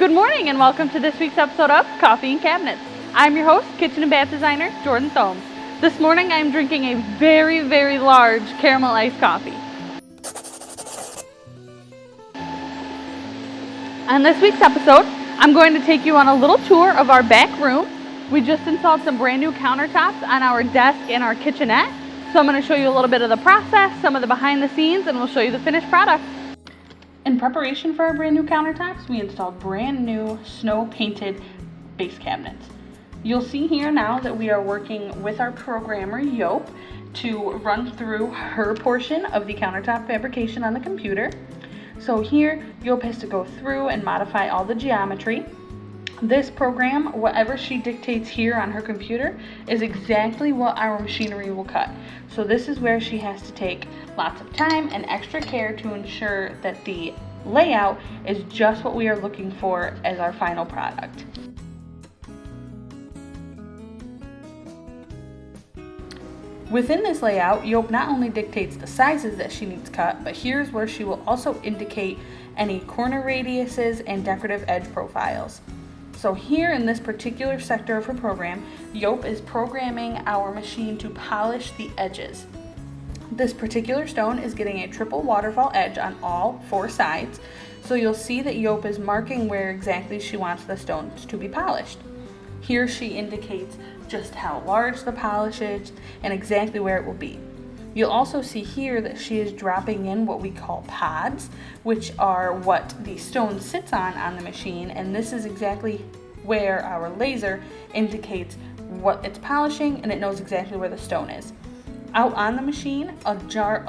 Good morning and welcome to this week's episode of Coffee and Cabinets. I'm your host, kitchen and bath designer, Jordan Thomes. This morning I'm drinking a very, very large caramel iced coffee. On this week's episode, I'm going to take you on a little tour of our back room. We just installed some brand new countertops on our desk and our kitchenette. So I'm going to show you a little bit of the process, some of the behind the scenes, and we'll show you the finished product. In preparation for our brand new countertops, we installed brand new snow painted base cabinets. You'll see here now that we are working with our programmer, Yope, to run through her portion of the countertop fabrication on the computer. So here, Yope has to go through and modify all the geometry. This program, whatever she dictates here on her computer, is exactly what our machinery will cut. So this is where she has to take lots of time and extra care to ensure that the layout is just what we are looking for as our final product. Within this layout, Yope not only dictates the sizes that she needs cut, but here's where she will also indicate any corner radiuses and decorative edge profiles. So here in this particular sector of her program, Yope is programming our machine to polish the edges. This particular stone is getting a triple waterfall edge on all four sides, so you'll see that Yope is marking where exactly she wants the stones to be polished. Here she indicates just how large the polish is and exactly where it will be. You'll also see here that she is dropping in what we call pods, which are what the stone sits on the machine, and this is exactly where our laser indicates what it's polishing, and it knows exactly where the stone is. Out on the machine, a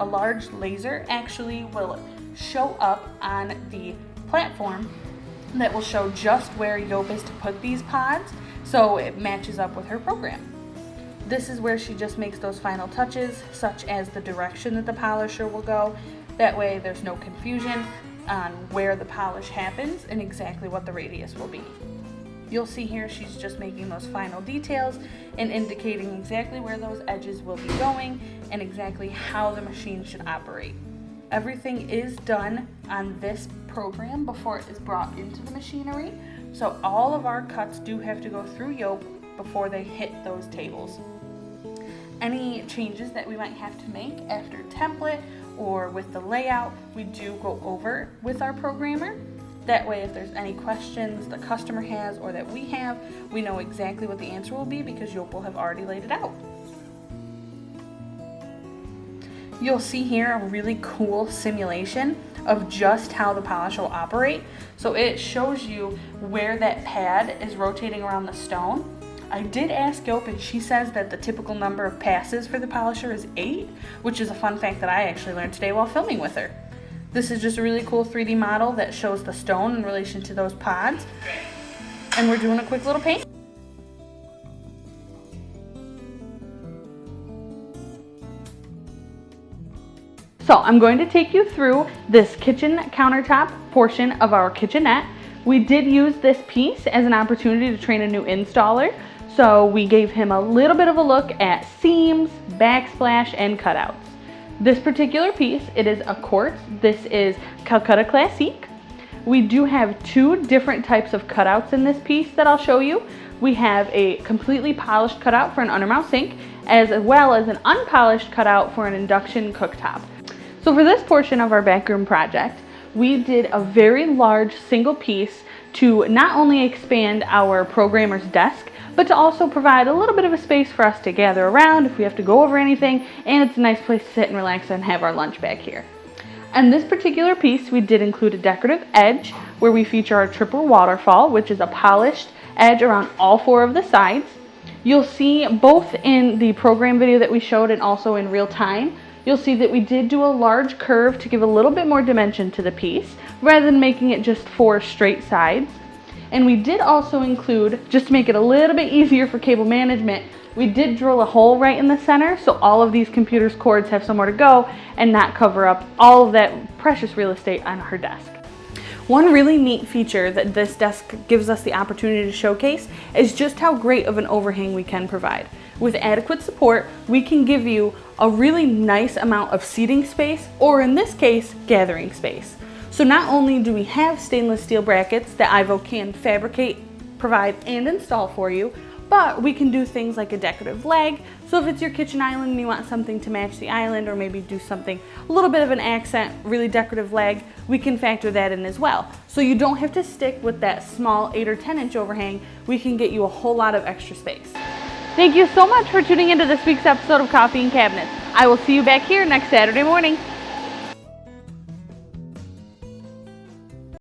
large laser actually will show up on the platform that will show just where Yope is to put these pods, so it matches up with her program. This is where she just makes those final touches, such as the direction that the polisher will go. That way there's no confusion on where the polish happens and exactly what the radius will be. You'll see here she's just making those final details and indicating exactly where those edges will be going and exactly how the machine should operate. Everything is done on this program before it is brought into the machinery, so all of our cuts do have to go through Yope before they hit those tables. Any changes that we might have to make after template or with the layout, we do go over with our programmer. That way, if there's any questions the customer has or that we have, we know exactly what the answer will be because Yope will have already laid it out. You'll see here a really cool simulation of just how the polish will operate. So it shows you where that pad is rotating around the stone. I did ask Yope and she says that the typical number of passes for the polisher is 8, which is a fun fact that I actually learned today while filming with her. This is just a really cool 3D model that shows the stone in relation to those pods. And we're doing a quick little paint. So I'm going to take you through this kitchen countertop portion of our kitchenette. We did use this piece as an opportunity to train a new installer. So we gave him a little bit of a look at seams, backsplash, and cutouts. This particular piece, it is a quartz. This is Calcutta Classique. We do have two different types of cutouts in this piece that I'll show you. We have a completely polished cutout for an under-mount sink, as well as an unpolished cutout for an induction cooktop. So for this portion of our backroom project, we did a very large single piece to not only expand our programmer's desk, but to also provide a little bit of a space for us to gather around if we have to go over anything, and it's a nice place to sit and relax and have our lunch back here. And this particular piece, we did include a decorative edge where we feature our triple waterfall, which is a polished edge around all four of the sides. You'll see both in the program video that we showed and also in real time, you'll see that we did do a large curve to give a little bit more dimension to the piece rather than making it just 4 straight sides. And we did also include, just to make it a little bit easier for cable management, we did drill a hole right in the center so all of these computer's cords have somewhere to go and not cover up all of that precious real estate on her desk. One really neat feature that this desk gives us the opportunity to showcase is just how great of an overhang we can provide. With adequate support, we can give you a really nice amount of seating space, or in this case, gathering space. So not only do we have stainless steel brackets that IVO can fabricate, provide, and install for you, but we can do things like a decorative leg. So if it's your kitchen island and you want something to match the island, or maybe do something, a little bit of an accent, really decorative leg, we can factor that in as well. So you don't have to stick with that small 8 or 10 inch overhang. We can get you a whole lot of extra space. Thank you so much for tuning into this week's episode of Coffee and Cabinets. I will see you back here next Saturday morning.